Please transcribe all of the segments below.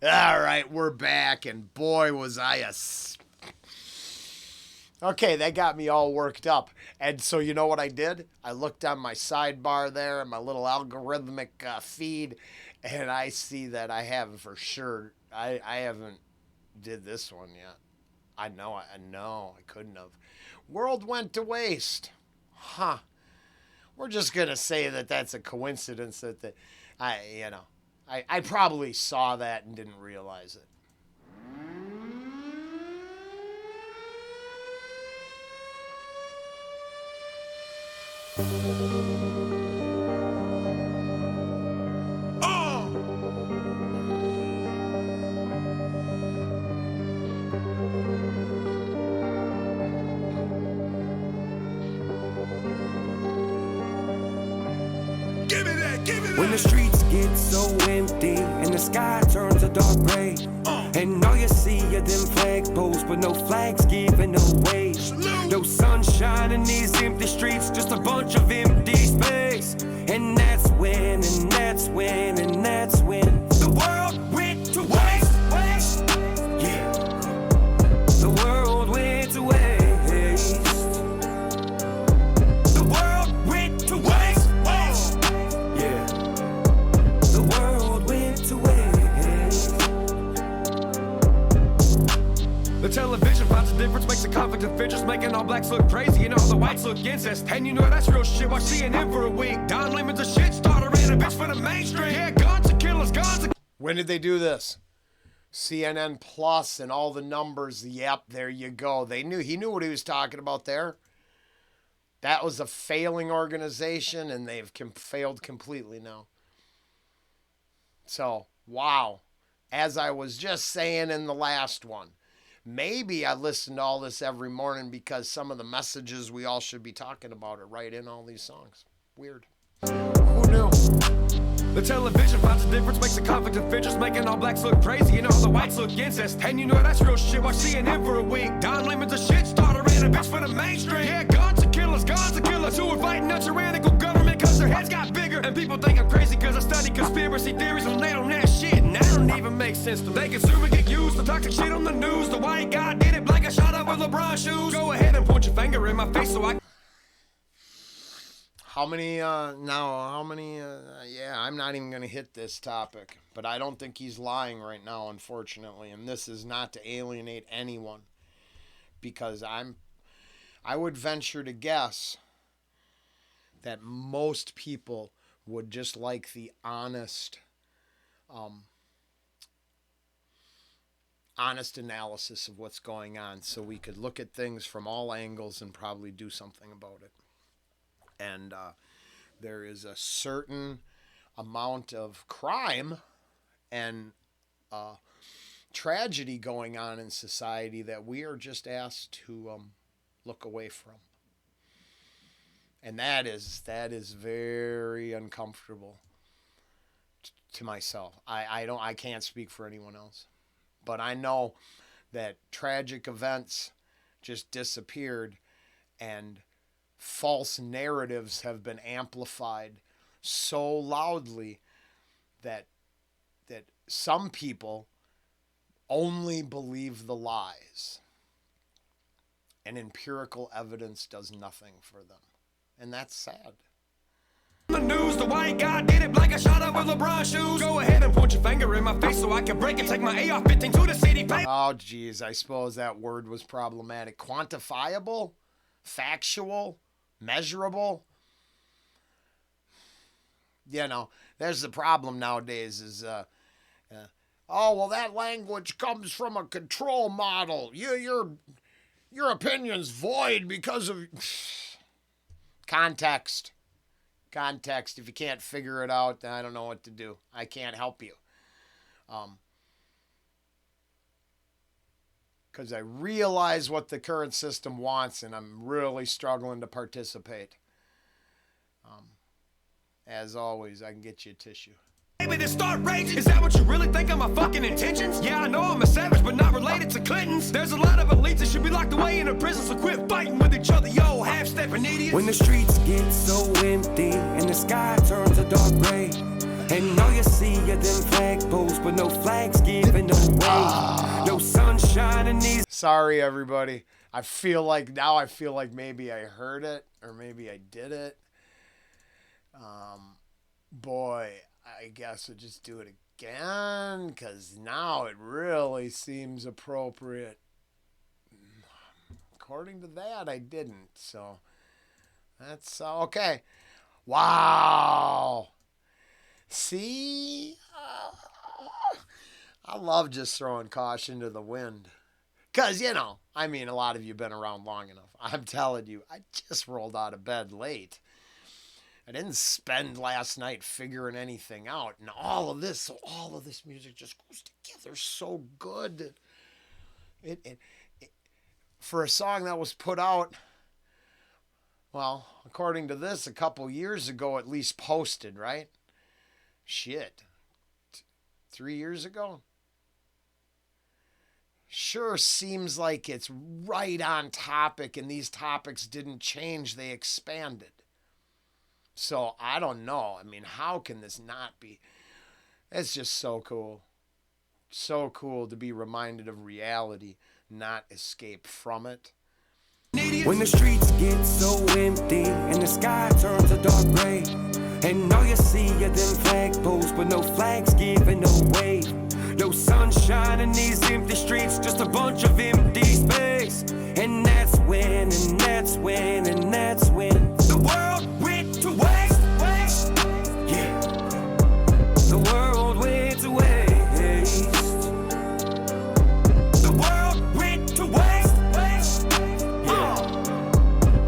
All right, we're back, and boy, was I Okay, that got me all worked up. And so, you know what I did? I looked on my sidebar there, my little algorithmic feed, and I see that I have for sure. I haven't did this one yet. I couldn't have. World went to waste. Huh. We're just gonna say that that's a coincidence I probably saw that and didn't realize it. When the streets get so empty and the sky turns a dark gray, and all you see are them flagpoles with no flags giving away. No sunshine in these empty streets, just a bunch of empty space. And that's when the world went to waste. Yeah, the world went to waste. The world went to waste. Yeah, the world went to waste. The television finds a difference, makes a conflict of interest, making all blacks look crazy and all the whites look incest. And you know that's real shit. Watch CNN for a week. Don Lemon's a shit starter and a bitch for the mainstream. Yeah, guns are killers, guns are... When did they do this? CNN Plus and all the numbers. Yep, there you go. He knew what he was talking about there. That was a failing organization, and they've failed completely now. So, wow. As I was just saying in the last one, maybe I listen to all this every morning because some of the messages we all should be talking about are right in all these songs. Weird. Who knew? The television finds a difference, makes a conflict of interest, making all blacks look crazy and all the whites look incest. And you know that's real shit. Watch CNN for a week. Don Lemon's a shit starter and a bitch for the mainstream. Yeah, guns are killers, who are fighting a tyrannical government cause their heads got bigger. And people think I'm crazy cause I study conspiracy theories when they don't have shit. And that don't even make sense to me. They consume and get used for toxic shit on the news. The white guy did it like a shot up with LeBron shoes. Go ahead and point your finger in my face so I... How many, I'm not even going to hit this topic, but I don't think he's lying right now, unfortunately. And this is not to alienate anyone, because I would venture to guess that most people would just like the honest analysis of what's going on, so we could look at things from all angles and probably do something about it. And there is a certain amount of crime and tragedy going on in society that we are just asked to look away from. And that is very uncomfortable to myself. I can't speak for anyone else. But I know that tragic events just disappeared, and false narratives have been amplified so loudly that some people only believe the lies, and empirical evidence does nothing for them, and that's sad. The news, the white guy did it like a shot up with LeBron shoes. Go ahead and point your finger in my face so I can break it. Take my AR-15 to the city. Oh geez, I suppose that word was problematic. Quantifiable, factual, measurable. You know, there's the problem nowadays is, oh, well, that language comes from a control model. Your opinion's void because of context. Context. If you can't figure it out, then I don't know what to do. I can't help you. Because I realize what the current system wants, and I'm really struggling to participate. As always, I can get you a tissue. Maybe to start raging. Is that what you really think of my fucking intentions? Yeah, I know I'm a savage, but not related to Clintons. There's a lot of elites that should be locked away in a prison, so quit fighting with each other, yo, half-stepping idiots. When the streets get so empty and the sky turns a dark gray, And all you see are them flag posts, but no flags giving away. No sunshine in these. Sorry, everybody. I feel like maybe I heard it or maybe I did it. Boy, I guess I'll just do it again because now it really seems appropriate. According to that, I didn't. So that's okay. Wow. See? I love just throwing caution to the wind. Because, a lot of you have been around long enough. I'm telling you, I just rolled out of bed late. I didn't spend last night figuring anything out. And all of this music just goes together so good. It for a song that was put out, well, according to this, a couple years ago, at least posted, right? Shit. 3 years ago? Sure seems like it's right on topic, and these topics didn't change, they expanded. So I don't know. How can this not be? It's just so cool. So cool to be reminded of reality, not escape from it. When the streets get so empty and the sky turns a dark gray, and all you see are them flag posts, but no flags giving away. No sunshine in these empty streets, just a bunch of empty space. And that's when the world went to waste. Yeah, the world went to waste. The world went to waste. Yeah,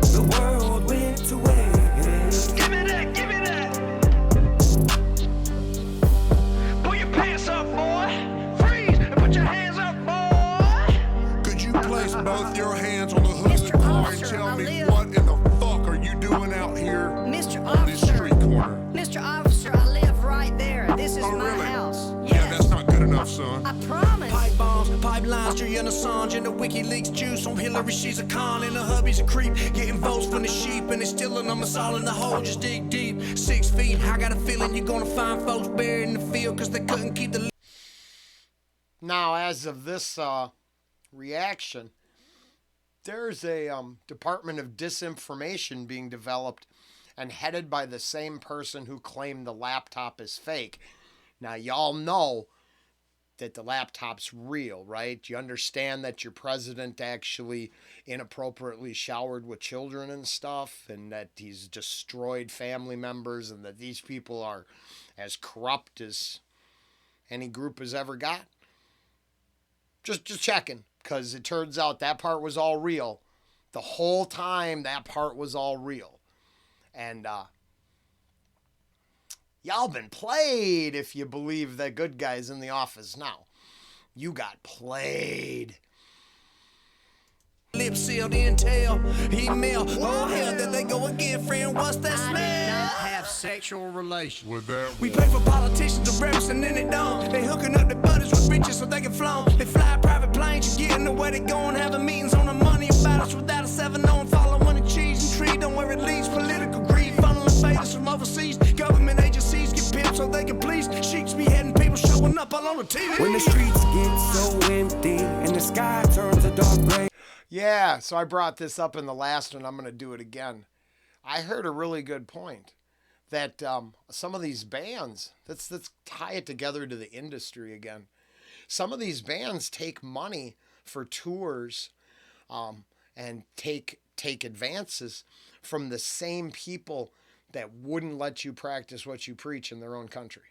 the world went to waste. Give me that. Pull your pants up, boy. Freeze and put your hands up, boy. Could you place both your hands on the hood of the car and tell me what in the fuck are you doing out here Mr. on this street corner? Mr. Officer, I live right there. This is Oh, my really? house. Yeah, Yes. that's not good enough, son. I promise. Pipe bombs, pipelines, Julian Assange, and the WikiLeaks juice on Hillary. She's a con, and the hubby's a creep. Getting votes from the sheep, and it's stealing them. It's all in the hole. Just dig deep. 6 feet. I got a feeling you're gonna find folks buried in the field because they couldn't keep the. Now, as of this reaction, there's a Department of Disinformation being developed and headed by the same person who claimed the laptop is fake. Now, y'all know that the laptop's real, right? You understand that your president actually inappropriately showered with children and stuff, and that he's destroyed family members, and that these people are as corrupt as any group has ever got. Just checking, because it turns out that part was all real. The whole time, that part was all real. And y'all been played if you believe that good guy's in the office now. You got played. Lip sealed intel, email. Oh hell, there they go again, friend. What's that smell? Have sexual relations. With that, We pay for politicians to represent and they don't. They hooking up their buddies with riches so they can flaunt. They fly private planes, you get in the way they go and having meetings on the money about us without a 7 on following the cheese and tree. Don't where it leads, political greed, funneling favors from overseas. Government agencies get pimped so they can please. Sheiks beheading people showing up all on the TV. When the streets get so empty and the sky turns a dark gray. Yeah, so I brought this up in the last one. I'm going to do it again. I heard a really good point that some of these bands, let's tie it together to the industry again. Some of these bands take money for tours and take advances from the same people that wouldn't let you practice what you preach in their own country.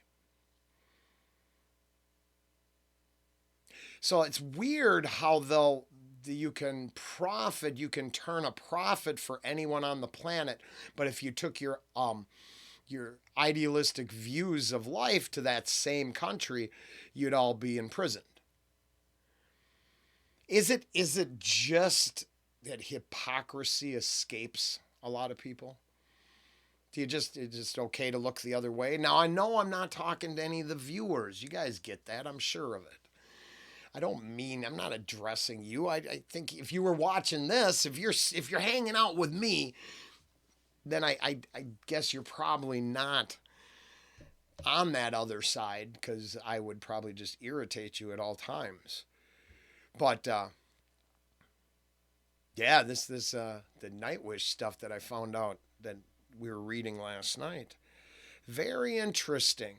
So it's weird how you can turn a profit for anyone on the planet, but if you took your idealistic views of life to that same country, you'd all be imprisoned. Is it just that hypocrisy escapes a lot of people? It's just okay to look the other way? Now, I know I'm not talking to any of the viewers. You guys get that. I'm sure of it. I'm not addressing you. I think if you were watching this, if you're hanging out with me, then I guess you're probably not on that other side because I would probably just irritate you at all times. But yeah, this the Nightwish stuff that I found out that we were reading last night. Very interesting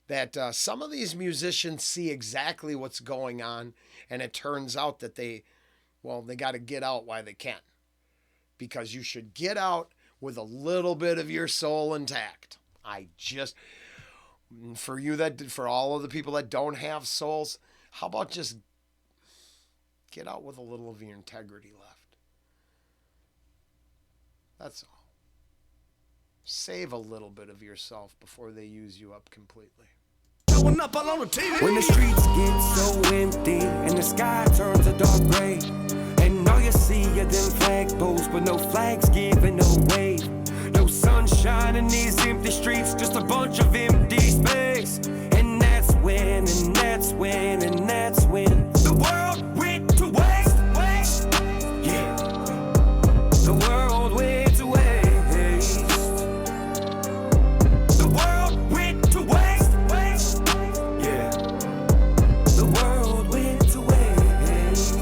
that some of these musicians see exactly what's going on, and it turns out that they got to get out while they can, because you should get out with a little bit of your soul intact. For all of the people that don't have souls, how about just get out with a little of your integrity left? That's all. Save a little bit of yourself before they use you up completely. Showing up all on the TV. When the streets get so empty and the sky turns a dark gray, and all you see are them flagpoles, but no flags giving no wave. No sunshine in these empty streets, just a bunch of empty space. And that's when the world went to waste. Yeah, the world went to waste. The world went to waste. Yeah, the world went to waste.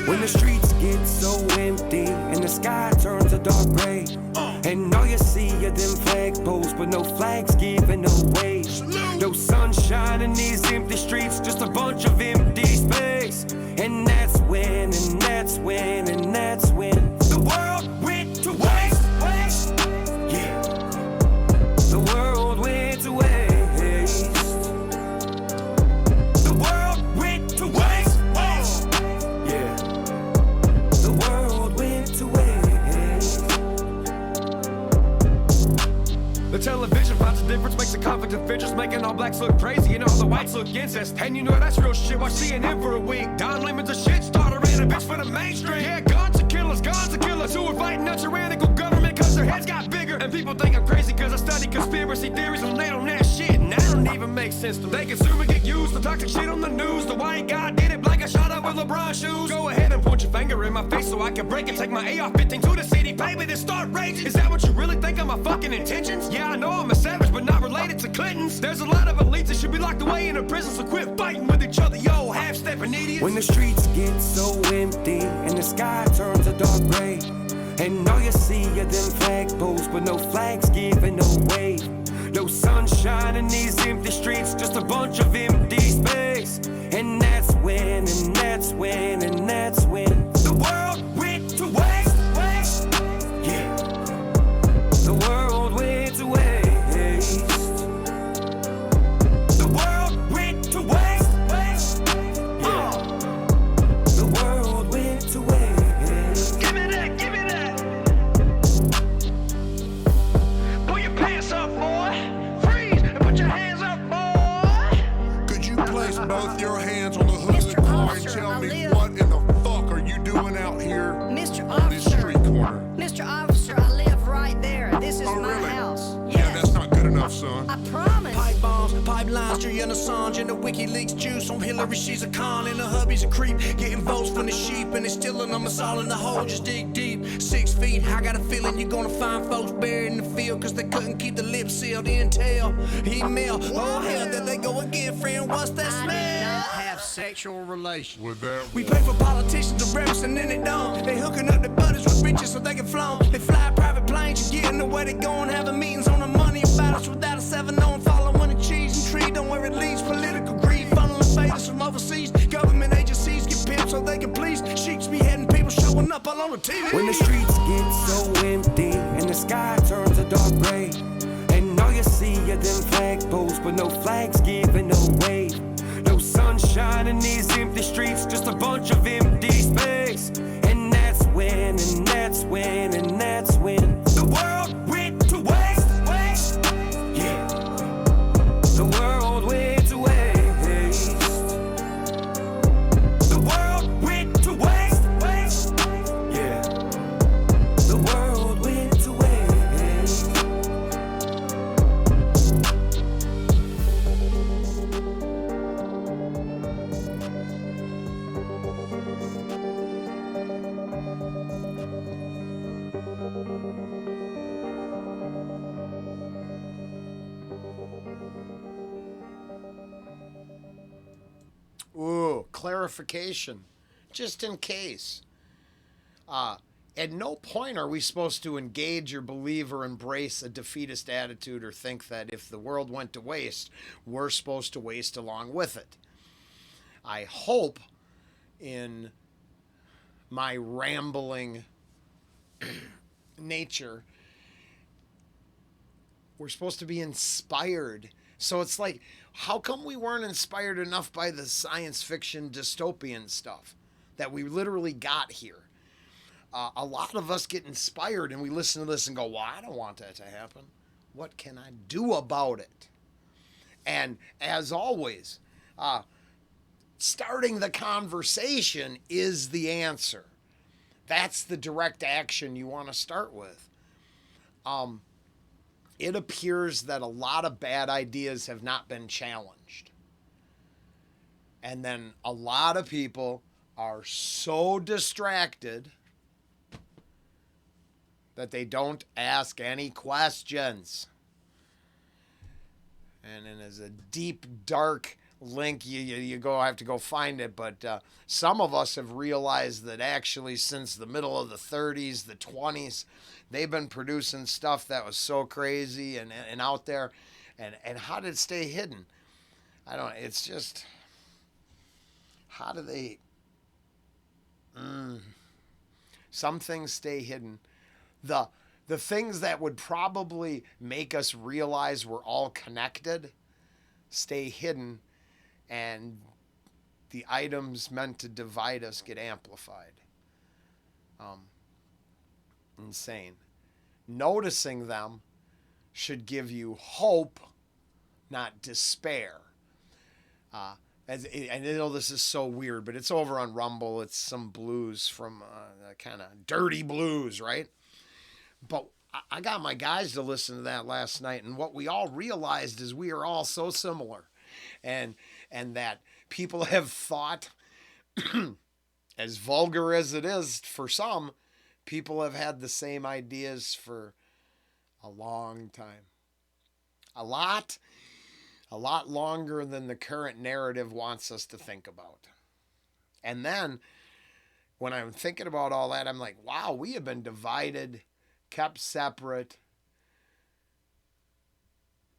When the streets get so empty and the sky turns a dark gray, and all you see are them flagpoles, but no flags giving no wave. No sunshine in these empty streets, just a bunch of empty space. And that's when the world went to waste. Yeah, the world went to waste. The world went to waste. Yeah, the world went to waste. The television finds a difference, makes a conflict of interest, making all blacks look crazy and all the whites look incest. And you know that's real shit. Watch CNN for a week. Don Lemon's a shit starter and a bitch for the mainstream. Yeah, guns are killers who are fighting a tyrannical government cause their heads got bigger. And people think I'm crazy cause I study conspiracy theories and they don't that shit. And that don't even make sense to me. They consume and get used for toxic shit on the news. The white guy did it like a shot up with LeBron shoes. Go ahead and point your finger in my face so I can break it. Take my AR-15 to the city, baby, then start raging. Is that what you really think of my fucking intentions? Yeah, I know I'm a savage, but not related to Clintons. There's a lot of elites that should be locked away in a prison, so quit fighting with each other, yo, half-stepping idiots. When the streets get so empty and the sky turns a dark gray, and all you see are them flagpoles, but no flags giving no wave. No sunshine in these empty streets, just a bunch of empty space. And that's when the world went to waste. Yeah, the world went to waste. The world went to waste. Yeah, the world went to waste. Give me that. Pull your pants up, boy. Freeze and put your hands up, boy. Could you place both your hands on the hood of the Mr. car and Officer, tell I me live- what in the fuck are you doing out here Mr. on this street Officer, corner? Mr. Officer, I live right there. This is Oh, my really? house. Yeah, Yes, that's not good enough, son. I promise. Pipe bombs, pipelines, Julian Assange, and the WikiLeaks juice on Hillary. She's a con, and the hubby's a creep. Getting votes from the sheep, and it's stealing them. It's all in the hole. Just dig deep. 6 feet. I got a feeling you're gonna find folks buried in the field, cause they couldn't keep the lips sealed. Intel, email. Oh hell, there they go again, friend. What's that I did smell? not have sexual relations. With that, We pay for politicians to represent and they don't. They hooking up their buddies with riches so they can flaunt. They fly private planes, you getting away, they going having meetings on the money about us without a 7-0 and following the cheese and tree. Don't where it leads, political greed, funneling favors from overseas. Government agencies get pimped so they can please. Sheiks beheading people showing up all on the TV. When the streets get so empty and the sky turns a dark gray, and all you see see you them flagpoles, but no flags giving no wave. No sunshine in these empty streets, just a bunch of empty space. And that's when the world went to waste. Yeah, the world went to waste. The world went to waste. Yeah, the world went to waste. Ooh, clarification, just in case. At no point are we supposed to engage or believe or embrace a defeatist attitude or think that if the world went to waste, we're supposed to waste along with it. I hope in my rambling nature, we're supposed to be inspired. So it's like, how come we weren't inspired enough by the science fiction dystopian stuff that we literally got here? A lot of us get inspired and we listen to this and go, well, I don't want that to happen. What can I do about it? And as always, starting the conversation is the answer. That's the direct action you want to start with. It appears that a lot of bad ideas have not been challenged. And then a lot of people are so distracted that they don't ask any questions. And then there's a deep, dark link. You have to go find it. But some of us have realized that actually since the middle of the 30s, the 20s, they've been producing stuff that was so crazy and out there. And how did it stay hidden? I don't know. It's just, how do they... Some things stay hidden. The things that would probably make us realize we're all connected stay hidden, and the items meant to divide us get amplified. Insane. Noticing them should give you hope, not despair. I know this is so weird, but it's over on Rumble. It's some blues from kind of dirty blues, right? But I got my guys to listen to that last night, and what we all realized is we are all so similar, and that people have thought, as vulgar as it is for some, people have had the same ideas for a long time. A lot longer than the current narrative wants us to think about. And then, when I'm thinking about all that, I'm like, wow, we have been divided, kept separate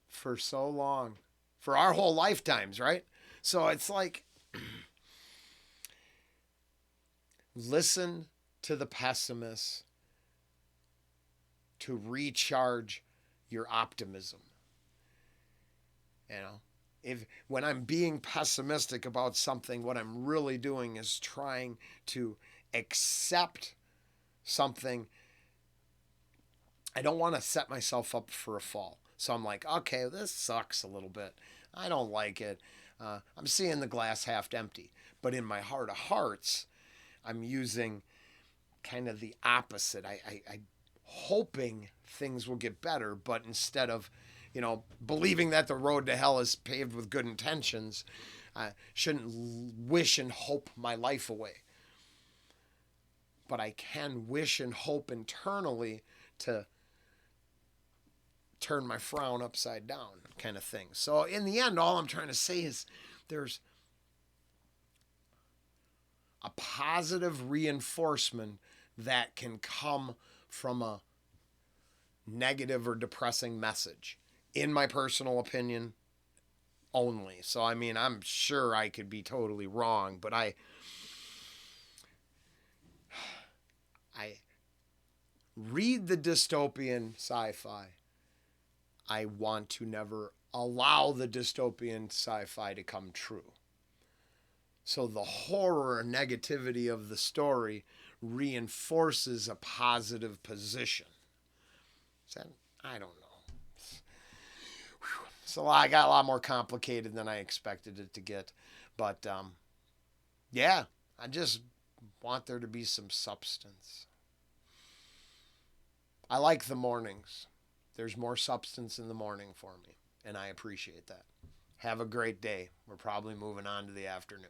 for so long, for our whole lifetimes, right? So it's like, listen to the pessimists to recharge your optimism. You know, when I'm being pessimistic about something, what I'm really doing is trying to accept something. I don't want to set myself up for a fall. So I'm like, okay, this sucks a little bit. I don't like it. I'm seeing the glass half empty. But in my heart of hearts, I'm using kind of the opposite. I'm hoping things will get better, but instead of, believing that the road to hell is paved with good intentions, I shouldn't wish and hope my life away. But I can wish and hope internally to turn my frown upside down, kind of thing. So in the end, all I'm trying to say is there's a positive reinforcement that can come from a negative or depressing message, in my personal opinion only. So, I mean, I'm sure I could be totally wrong, but I read the dystopian sci-fi. I want to never allow the dystopian sci-fi to come true. So the horror and negativity of the story reinforces a positive position. I don't know. So I got a lot more complicated than I expected it to get. But yeah, I just want there to be some substance. I like the mornings. There's more substance in the morning for me, and I appreciate that. Have a great day. We're probably moving on to the afternoon.